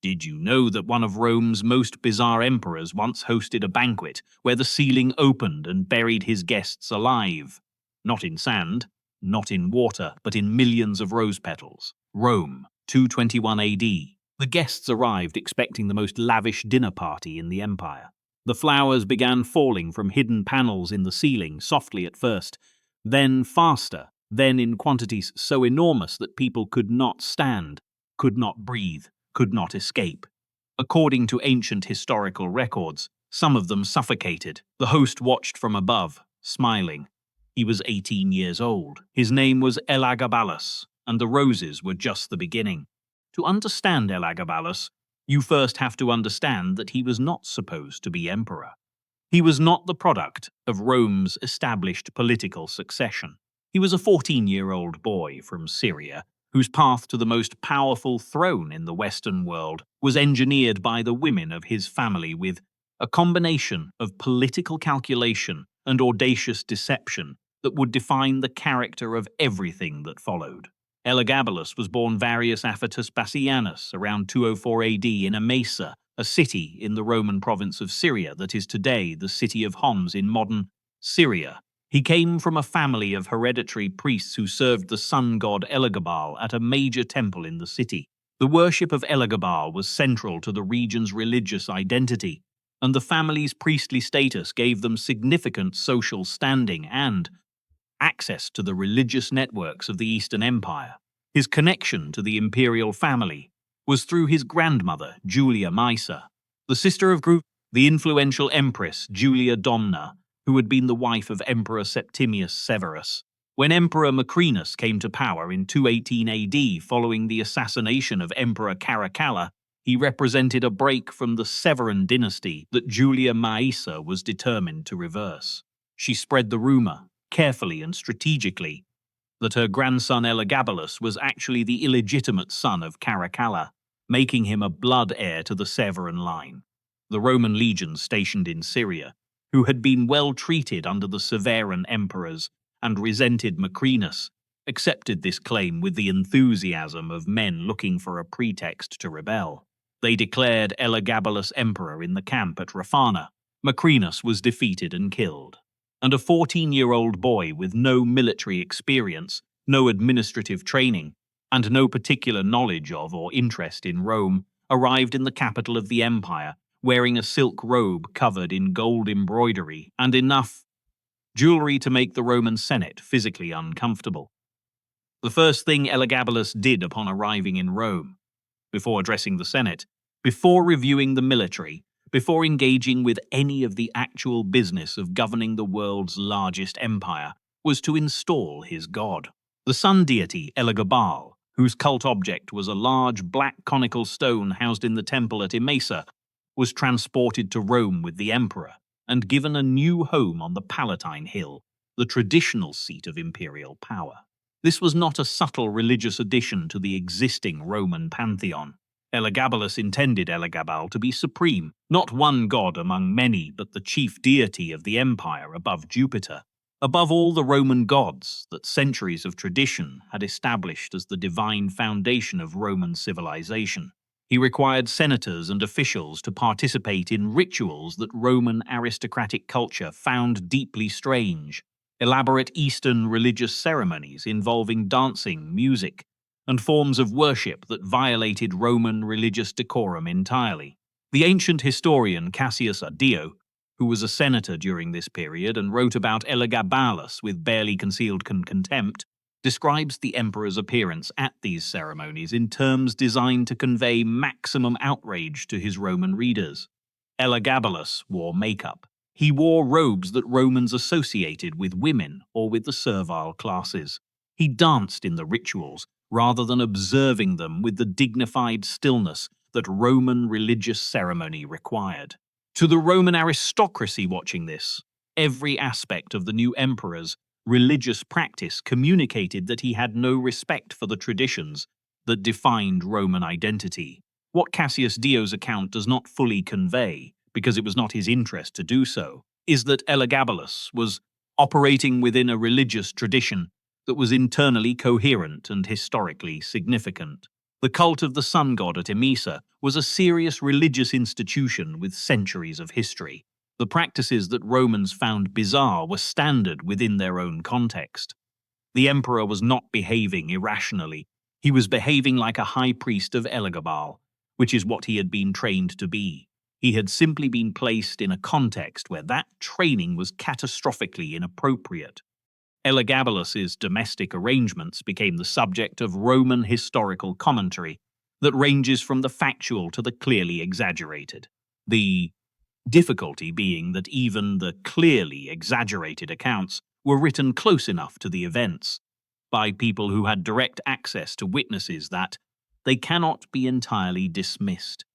Did you know that one of Rome's most bizarre emperors once hosted a banquet where the ceiling opened and buried his guests alive? Not in sand, not in water, but in millions of rose petals. Rome, 221 AD. The guests arrived expecting the most lavish dinner party in the empire. The flowers began falling from hidden panels in the ceiling, softly at first, then faster, then in quantities so enormous that people could not stand, could not breathe, could not escape. According to ancient historical records, some of them suffocated. The host watched from above, smiling. He was 18 years old. His name was Elagabalus, and the roses were just the beginning. To understand Elagabalus, you first have to understand that he was not supposed to be emperor. He was not the product of Rome's established political succession. He was a 14-year-old boy from Syria, whose path to the most powerful throne in the Western world was engineered by the women of his family with a combination of political calculation and audacious deception that would define the character of everything that followed. Elagabalus was born Varius Afatus Bassianus around 204 AD in Emesa, a city in the Roman province of Syria that is today the city of Homs in modern Syria. He came from a family of hereditary priests who served the sun god Elagabal at a major temple in the city. The worship of Elagabal was central to the region's religious identity, and the family's priestly status gave them significant social standing and access to the religious networks of the Eastern Empire. His connection to the imperial family was through his grandmother, Julia Maesa, the sister of the influential empress Julia Domna, who had been the wife of Emperor Septimius Severus. When Emperor Macrinus came to power in 218 AD following the assassination of Emperor Caracalla, he represented a break from the Severan dynasty that Julia Maesa was determined to reverse. She spread the rumor, carefully and strategically, that her grandson Elagabalus was actually the illegitimate son of Caracalla, making him a blood heir to the Severan line. The Roman legions stationed in Syria, who had been well treated under the Severan emperors and resented Macrinus, accepted this claim with the enthusiasm of men looking for a pretext to rebel. They declared Elagabalus emperor in the camp at Rafana. Macrinus was defeated and killed, and a 14-year-old boy with no military experience, no administrative training, and no particular knowledge of or interest in Rome arrived in the capital of the empire, wearing a silk robe covered in gold embroidery and enough jewelry to make the Roman Senate physically uncomfortable. The first thing Elagabalus did upon arriving in Rome, before addressing the Senate, before reviewing the military, before engaging with any of the actual business of governing the world's largest empire, was to install his god. The sun deity Elagabal, whose cult object was a large black conical stone housed in the temple at Emesa, was transported to Rome with the emperor and given a new home on the Palatine Hill, the traditional seat of imperial power. This was not a subtle religious addition to the existing Roman pantheon. Elagabalus intended Elagabal to be supreme, not one god among many, but the chief deity of the empire above Jupiter, above all the Roman gods that centuries of tradition had established as the divine foundation of Roman civilization. He required senators and officials to participate in rituals that Roman aristocratic culture found deeply strange, elaborate Eastern religious ceremonies involving dancing, music, and forms of worship that violated Roman religious decorum entirely. The ancient historian Cassius Dio, who was a senator during this period and wrote about Elagabalus with barely concealed contempt, describes the emperor's appearance at these ceremonies in terms designed to convey maximum outrage to his Roman readers. Elagabalus wore makeup. He wore robes that Romans associated with women or with the servile classes. He danced in the rituals rather than observing them with the dignified stillness that Roman religious ceremony required. To the Roman aristocracy watching this, every aspect of the new emperor's religious practice communicated that he had no respect for the traditions that defined Roman identity. What Cassius Dio's account does not fully convey, because it was not his interest to do so, is that Elagabalus was operating within a religious tradition that was internally coherent and historically significant. The cult of the sun god at Emesa was a serious religious institution with centuries of history. The practices that Romans found bizarre were standard within their own context. The emperor was not behaving irrationally. He was behaving like a high priest of Elagabal, which is what he had been trained to be. He had simply been placed in a context where that training was catastrophically inappropriate. Elagabalus's domestic arrangements became the subject of Roman historical commentary that ranges from the factual to the clearly exaggerated. The difficulty being that even the clearly exaggerated accounts were written close enough to the events by people who had direct access to witnesses that they cannot be entirely dismissed.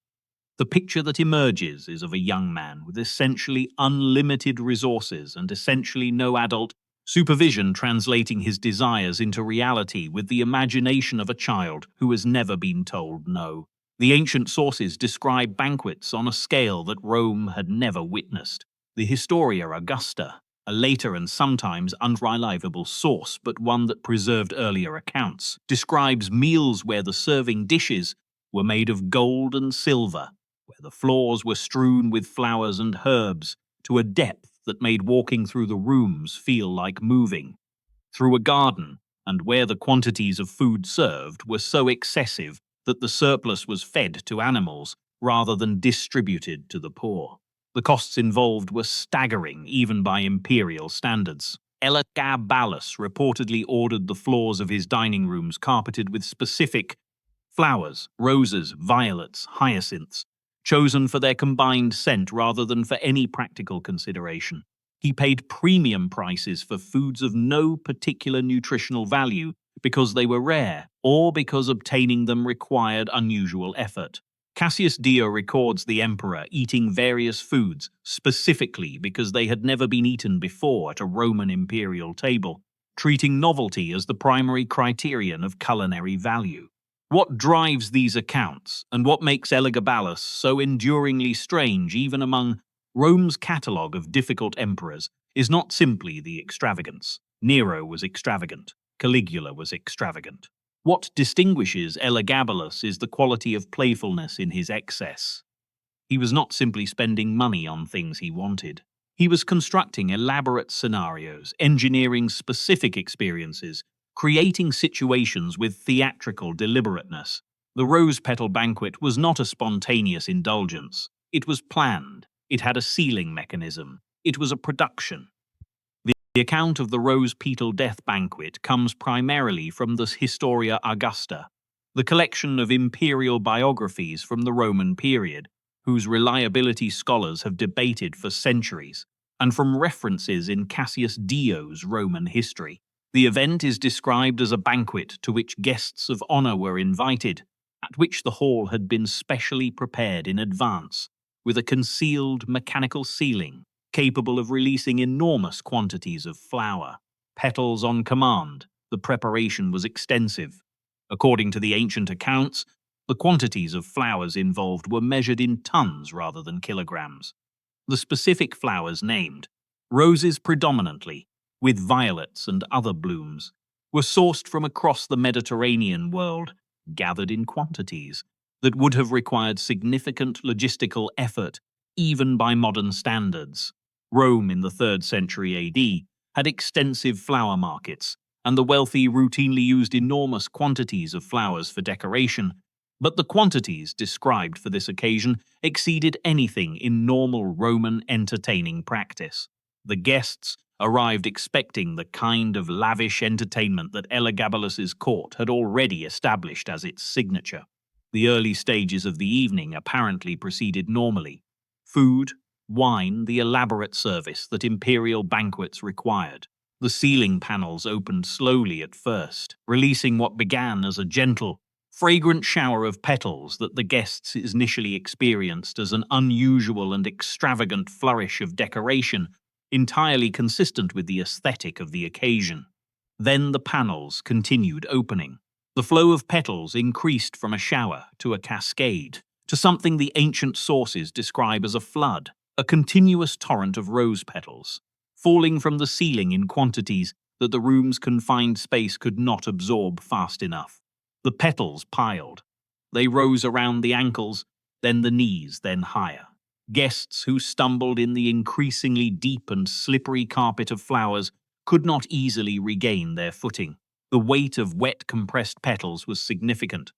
The picture that emerges is of a young man with essentially unlimited resources and essentially no adult supervision, translating his desires into reality with the imagination of a child who has never been told no. The ancient sources describe banquets on a scale that Rome had never witnessed. The Historia Augusta, a later and sometimes unreliable source but one that preserved earlier accounts, describes meals where the serving dishes were made of gold and silver, where the floors were strewn with flowers and herbs, to a depth that made walking through the rooms feel like moving through a garden, and where the quantities of food served were so excessive that the surplus was fed to animals rather than distributed to the poor. The costs involved were staggering even by imperial standards. Elagabalus reportedly ordered the floors of his dining rooms carpeted with specific flowers, roses, violets, hyacinths, chosen for their combined scent rather than for any practical consideration. He paid premium prices for foods of no particular nutritional value because they were rare or because obtaining them required unusual effort. Cassius Dio records the emperor eating various foods specifically because they had never been eaten before at a Roman imperial table, treating novelty as the primary criterion of culinary value. What drives these accounts, and what makes Elagabalus so enduringly strange even among Rome's catalogue of difficult emperors, is not simply the extravagance. Nero was extravagant. Caligula was extravagant. What distinguishes Elagabalus is the quality of playfulness in his excess. He was not simply spending money on things he wanted. He was constructing elaborate scenarios, engineering specific experiences, creating situations with theatrical deliberateness. The rose petal banquet was not a spontaneous indulgence. It was planned. It had a sealing mechanism. It was a production. The account of the rose petal death banquet comes primarily from the Historia Augusta, the collection of imperial biographies from the Roman period, whose reliability scholars have debated for centuries, and from references in Cassius Dio's Roman history. The event is described as a banquet to which guests of honor were invited, at which the hall had been specially prepared in advance, with a concealed mechanical ceiling capable of releasing enormous quantities of flour. Petals on command, the preparation was extensive. According to the ancient accounts, the quantities of flowers involved were measured in tons rather than kilograms. The specific flowers named, roses predominantly, with violets and other blooms, were sourced from across the Mediterranean world, gathered in quantities that would have required significant logistical effort even by modern standards. Rome in the 3rd century AD had extensive flower markets, and the wealthy routinely used enormous quantities of flowers for decoration, but the quantities described for this occasion exceeded anything in normal Roman entertaining practice. The guests arrived expecting the kind of lavish entertainment that Elagabalus's court had already established as its signature. The early stages of the evening apparently proceeded normally. Food, wine, the elaborate service that imperial banquets required. The ceiling panels opened slowly at first, releasing what began as a gentle, fragrant shower of petals that the guests initially experienced as an unusual and extravagant flourish of decoration, entirely consistent with the aesthetic of the occasion. Then the panels continued opening. The flow of petals increased from a shower to a cascade, to something the ancient sources describe as a flood, a continuous torrent of rose petals, falling from the ceiling in quantities that the room's confined space could not absorb fast enough. The petals piled, They rose around the ankles, then the knees, then higher. Guests who stumbled in the increasingly deep and slippery carpet of flowers could not easily regain their footing. The weight of wet, compressed petals was significant.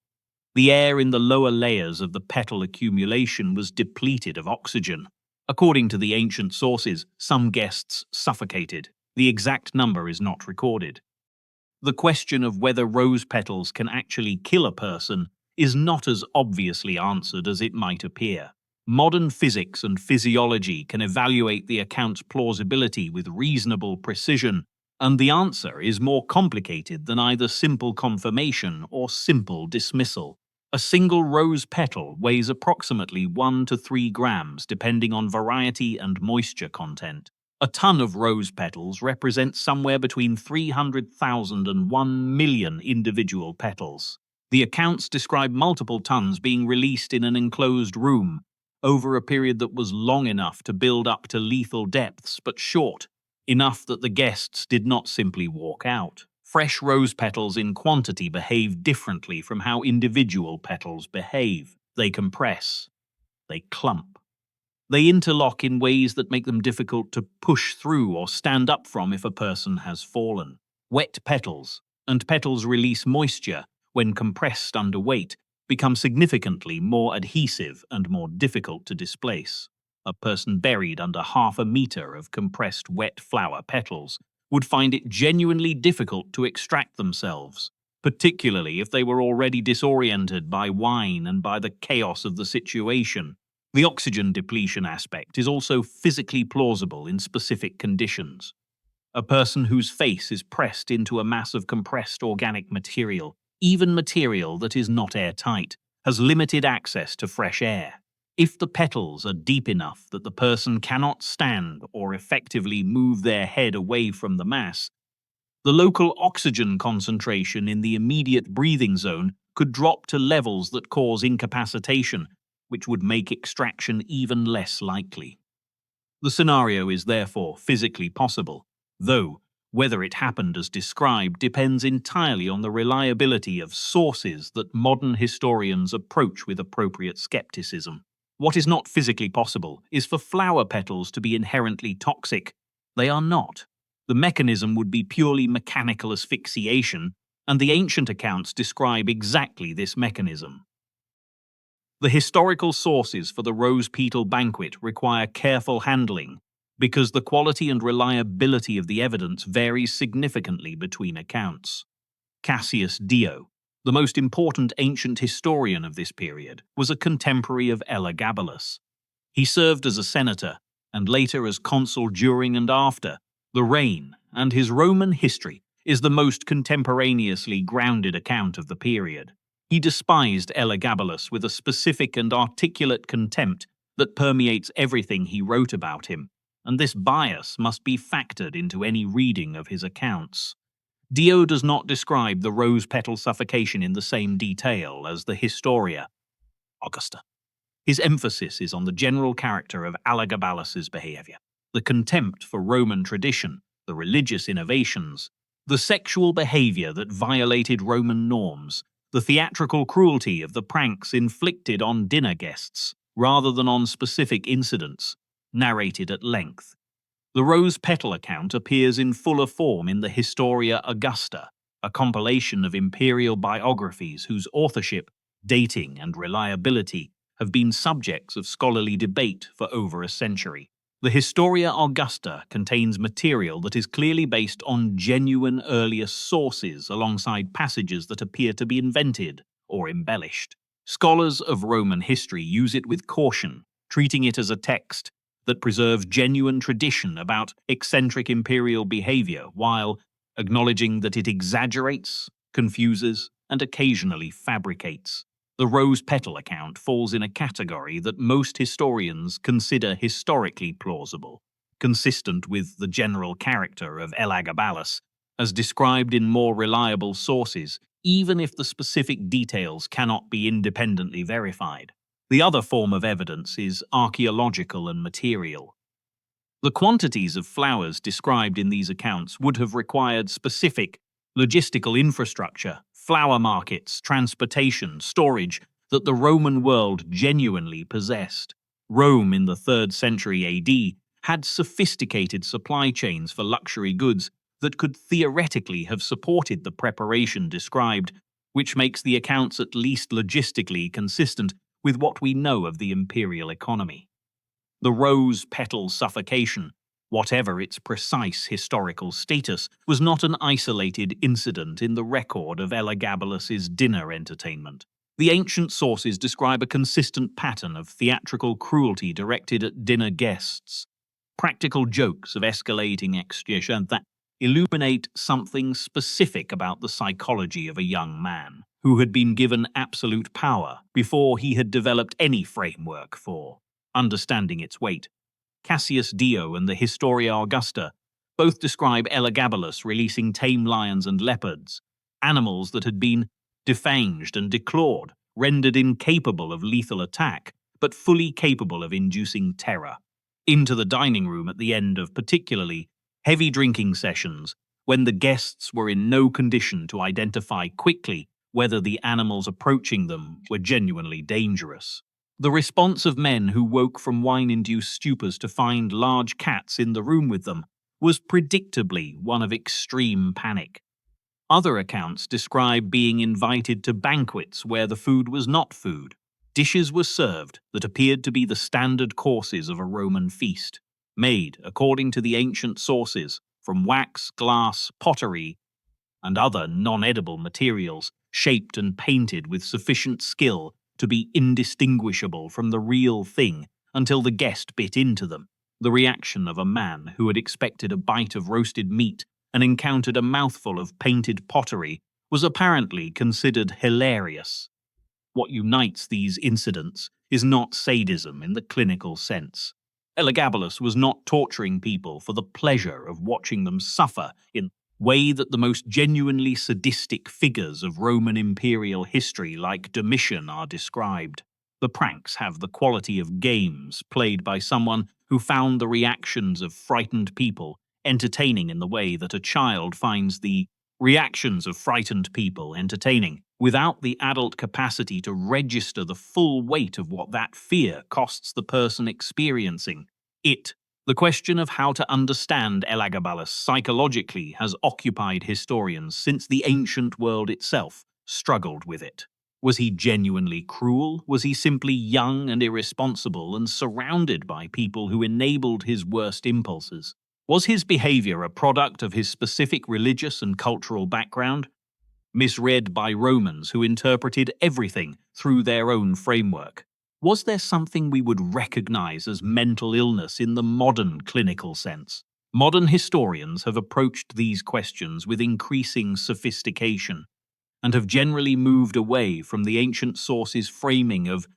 The air in the lower layers of the petal accumulation was depleted of oxygen. According to the ancient sources, some guests suffocated. The exact number is not recorded. The question of whether rose petals can actually kill a person is not as obviously answered as it might appear. Modern physics and physiology can evaluate the account's plausibility with reasonable precision, and the answer is more complicated than either simple confirmation or simple dismissal. A single rose petal weighs approximately 1 to 3 grams, depending on variety and moisture content. A ton of rose petals represents somewhere between 300,000 and 1 million individual petals. The accounts describe multiple tons being released in an enclosed room over a period that was long enough to build up to lethal depths, but short enough that the guests did not simply walk out. Fresh rose petals in quantity behave differently from how individual petals behave. They compress. They clump. They interlock in ways that make them difficult to push through or stand up from if a person has fallen. Wet petals, and petals release moisture when compressed under weight, become significantly more adhesive and more difficult to displace. A person buried under half a meter of compressed wet flower petals would find it genuinely difficult to extract themselves, particularly if they were already disoriented by wine and by the chaos of the situation. The oxygen depletion aspect is also physically plausible in specific conditions. A person whose face is pressed into a mass of compressed organic material, even material that is not airtight, has limited access to fresh air. If the petals are deep enough that the person cannot stand or effectively move their head away from the mass, the local oxygen concentration in the immediate breathing zone could drop to levels that cause incapacitation, which would make extraction even less likely. The scenario is therefore physically possible, though whether it happened as described depends entirely on the reliability of sources that modern historians approach with appropriate skepticism. What is not physically possible is for flower petals to be inherently toxic. They are not. The mechanism would be purely mechanical asphyxiation, and the ancient accounts describe exactly this mechanism. The historical sources for the rose petal banquet require careful handling because the quality and reliability of the evidence varies significantly between accounts. Cassius Dio, the most important ancient historian of this period, was a contemporary of Elagabalus. He served as a senator and later as consul during and after the reign, and his Roman history is the most contemporaneously grounded account of the period. He despised Elagabalus with a specific and articulate contempt that permeates everything he wrote about him, and this bias must be factored into any reading of his accounts. Dio does not describe the rose petal suffocation in the same detail as the Historia Augusta. His emphasis is on the general character of Elagabalus's behavior, the contempt for Roman tradition, the religious innovations, the sexual behavior that violated Roman norms, the theatrical cruelty of the pranks inflicted on dinner guests, rather than on specific incidents, narrated at length. The rose petal account appears in fuller form in the Historia Augusta, a compilation of imperial biographies whose authorship, dating, and reliability have been subjects of scholarly debate for over a century. The Historia Augusta contains material that is clearly based on genuine earlier sources alongside passages that appear to be invented or embellished. Scholars of Roman history use it with caution, treating it as a text that preserves genuine tradition about eccentric imperial behavior while acknowledging that it exaggerates, confuses, and occasionally fabricates. The rose petal account falls in a category that most historians consider historically plausible, consistent with the general character of Elagabalus, as described in more reliable sources, even if the specific details cannot be independently verified. The other form of evidence is archaeological and material. The quantities of flowers described in these accounts would have required specific logistical infrastructure, flower markets, transportation, storage that the Roman world genuinely possessed. Rome in the 3rd century AD had sophisticated supply chains for luxury goods that could theoretically have supported the preparation described, which makes the accounts at least logistically consistent with what we know of the imperial economy. The rose-petal suffocation, whatever its precise historical status, was not an isolated incident in the record of Elagabalus's dinner entertainment. The ancient sources describe a consistent pattern of theatrical cruelty directed at dinner guests, practical jokes of escalating exaggeration that illuminate something specific about the psychology of a young man who had been given absolute power before he had developed any framework for understanding its weight. Cassius Dio and the Historia Augusta both describe Elagabalus releasing tame lions and leopards, animals that had been defanged and declawed, rendered incapable of lethal attack, but fully capable of inducing terror, into the dining room at the end of particularly heavy drinking sessions, when the guests were in no condition to identify quickly whether the animals approaching them were genuinely dangerous. The response of men who woke from wine-induced stupors to find large cats in the room with them was predictably one of extreme panic. Other accounts describe being invited to banquets where the food was not food. Dishes were served that appeared to be the standard courses of a Roman feast, made, according to the ancient sources, from wax, glass, pottery, and other non-edible materials, shaped and painted with sufficient skill to be indistinguishable from the real thing until the guest bit into them. The reaction of a man who had expected a bite of roasted meat and encountered a mouthful of painted pottery was apparently considered hilarious. What unites these incidents is not sadism in the clinical sense. Elagabalus was not torturing people for the pleasure of watching them suffer in a way that the most genuinely sadistic figures of Roman imperial history like Domitian are described. The pranks have the quality of games played by someone who found the reactions of frightened people entertaining in the way that a child finds the reactions of frightened people entertaining, without the adult capacity to register the full weight of what that fear costs the person experiencing it. The question of how to understand Elagabalus psychologically has occupied historians since the ancient world itself struggled with it. Was he genuinely cruel? Was he simply young and irresponsible and surrounded by people who enabled his worst impulses? Was his behavior a product of his specific religious and cultural background, misread by Romans who interpreted everything through their own framework? Was there something we would recognize as mental illness in the modern clinical sense? Modern historians have approached these questions with increasing sophistication and have generally moved away from the ancient sources' framing of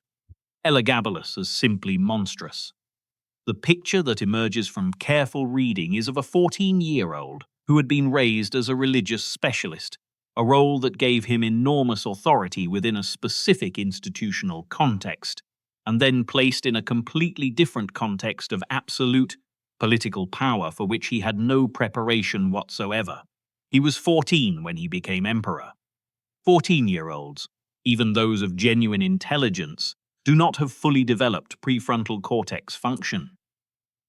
Elagabalus as simply monstrous. The picture that emerges from careful reading is of a 14-year-old who had been raised as a religious specialist, a role that gave him enormous authority within a specific institutional context, and then placed in a completely different context of absolute political power for which he had no preparation whatsoever. He was 14 when he became emperor. 14-year-olds, even those of genuine intelligence, do not have fully developed prefrontal cortex function,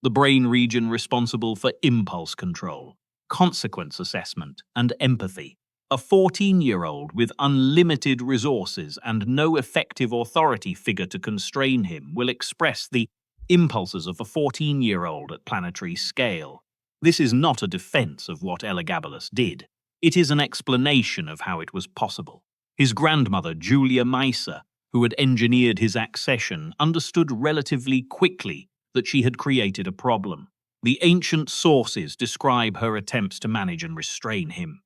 the brain region responsible for impulse control, consequence assessment, and empathy. A 14-year-old with unlimited resources and no effective authority figure to constrain him will express the impulses of a 14-year-old at planetary scale. This is not a defense of what Elagabalus did. It is an explanation of how it was possible. His grandmother, Julia Maesa, who had engineered his accession, understood relatively quickly that she had created a problem. The ancient sources describe her attempts to manage and restrain him.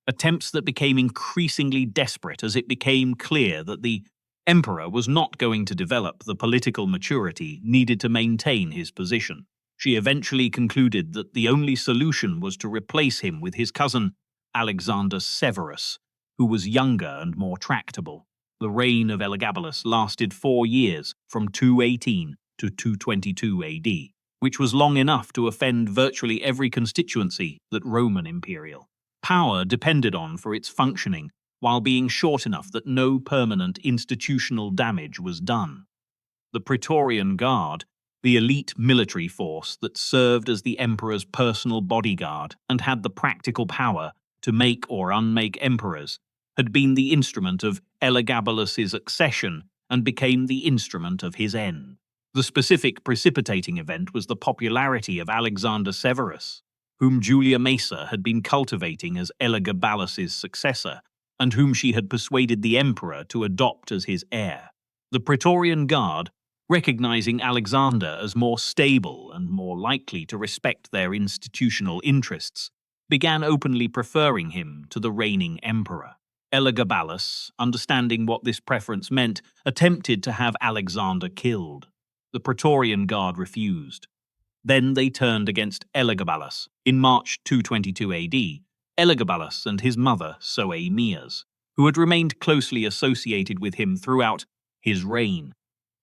Attempts that became increasingly desperate as it became clear that the emperor was not going to develop the political maturity needed to maintain his position. She eventually concluded that the only solution was to replace him with his cousin Alexander Severus, who was younger and more tractable. The reign of Elagabalus lasted 4 years, from 218 to 222 AD, which was long enough to offend virtually every constituency that Roman imperial power depended on for its functioning, while being short enough that no permanent institutional damage was done. The Praetorian Guard, the elite military force that served as the emperor's personal bodyguard and had the practical power to make or unmake emperors, had been the instrument of Elagabalus's accession and became the instrument of his end. The specific precipitating event was the popularity of Alexander Severus, whom Julia Maesa had been cultivating as Elagabalus's successor, and whom she had persuaded the emperor to adopt as his heir. The Praetorian Guard, recognizing Alexander as more stable and more likely to respect their institutional interests, began openly preferring him to the reigning emperor. Elagabalus, understanding what this preference meant, attempted to have Alexander killed. The Praetorian Guard refused. Then they turned against Elagabalus. In March 222 AD, Elagabalus and his mother, Soaemias, who had remained closely associated with him throughout his reign,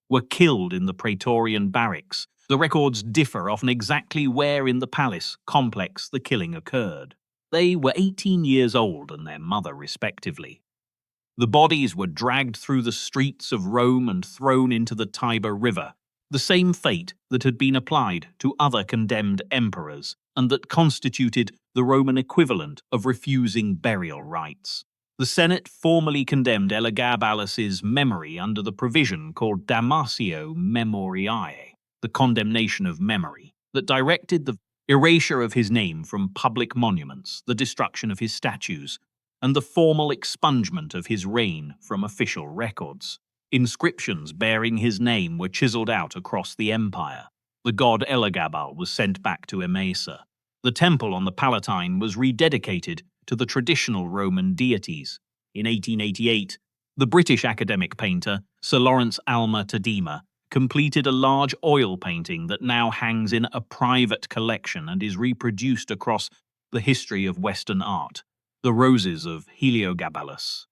were killed in the Praetorian barracks. The records differ often exactly where in the palace complex the killing occurred. They were 18 years old and their mother, respectively. The bodies were dragged through the streets of Rome and thrown into the Tiber River, the same fate that had been applied to other condemned emperors and that constituted the Roman equivalent of refusing burial rites. The Senate formally condemned Elagabalus's memory under the provision called Damatio Memoriae, the condemnation of memory, that directed the erasure of his name from public monuments, the destruction of his statues, and the formal expungement of his reign from official records. Inscriptions bearing his name were chiseled out across the empire. The god Elagabal was sent back to Emesa. The temple on the Palatine was rededicated to the traditional Roman deities. In 1888, the British academic painter Sir Lawrence Alma Tadema completed a large oil painting that now hangs in a private collection and is reproduced across the history of Western art, The Roses of Heliogabalus.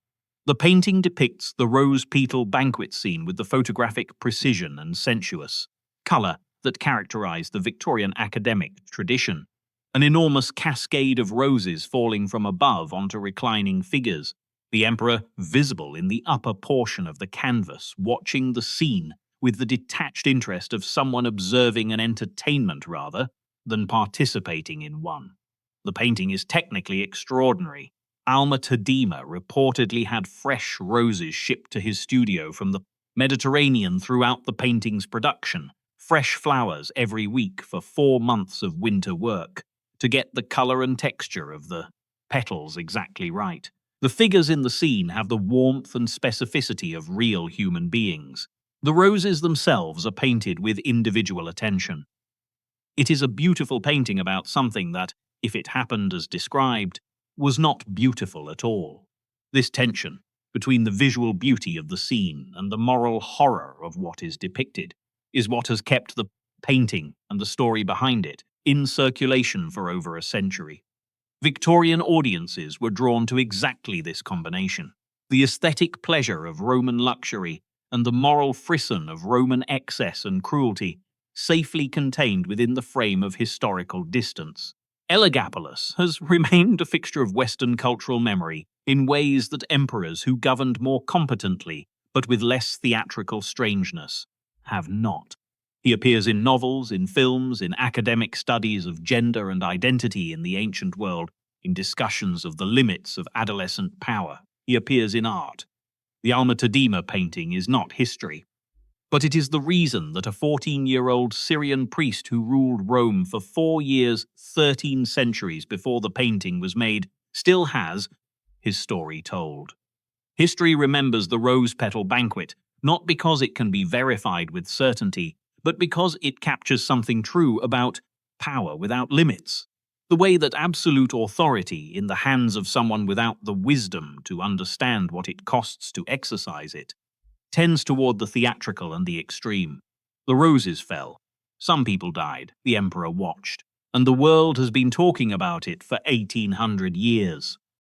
The painting depicts the rose-petal banquet scene with the photographic precision and sensuous colour that characterised the Victorian academic tradition. An enormous cascade of roses falling from above onto reclining figures, the emperor visible in the upper portion of the canvas, watching the scene with the detached interest of someone observing an entertainment rather than participating in one. The painting is technically extraordinary. Alma Tadema reportedly had fresh roses shipped to his studio from the Mediterranean throughout the painting's production, fresh flowers every week for 4 months of winter work, to get the colour and texture of the petals exactly right. The figures in the scene have the warmth and specificity of real human beings. The roses themselves are painted with individual attention. It is a beautiful painting about something that, if it happened as described, was not beautiful at all. This tension between the visual beauty of the scene and the moral horror of what is depicted is what has kept the painting and the story behind it in circulation for over a century. Victorian audiences were drawn to exactly this combination: the aesthetic pleasure of Roman luxury and the moral frisson of Roman excess and cruelty, safely contained within the frame of historical distance. Elagabalus has remained a fixture of Western cultural memory in ways that emperors who governed more competently, but with less theatrical strangeness, have not. He appears in novels, in films, in academic studies of gender and identity in the ancient world, in discussions of the limits of adolescent power. He appears in art. The Alma Tadema painting is not history, but it is the reason that a 14-year-old Syrian priest who ruled Rome for 4 years, 13 centuries before the painting was made, still has his story told. History remembers the rose-petal banquet, not because it can be verified with certainty, but because it captures something true about power without limits. The way that absolute authority in the hands of someone without the wisdom to understand what it costs to exercise it tends toward the theatrical and the extreme. The roses fell. Some people died. The emperor watched. And the world has been talking about it for 1800 years.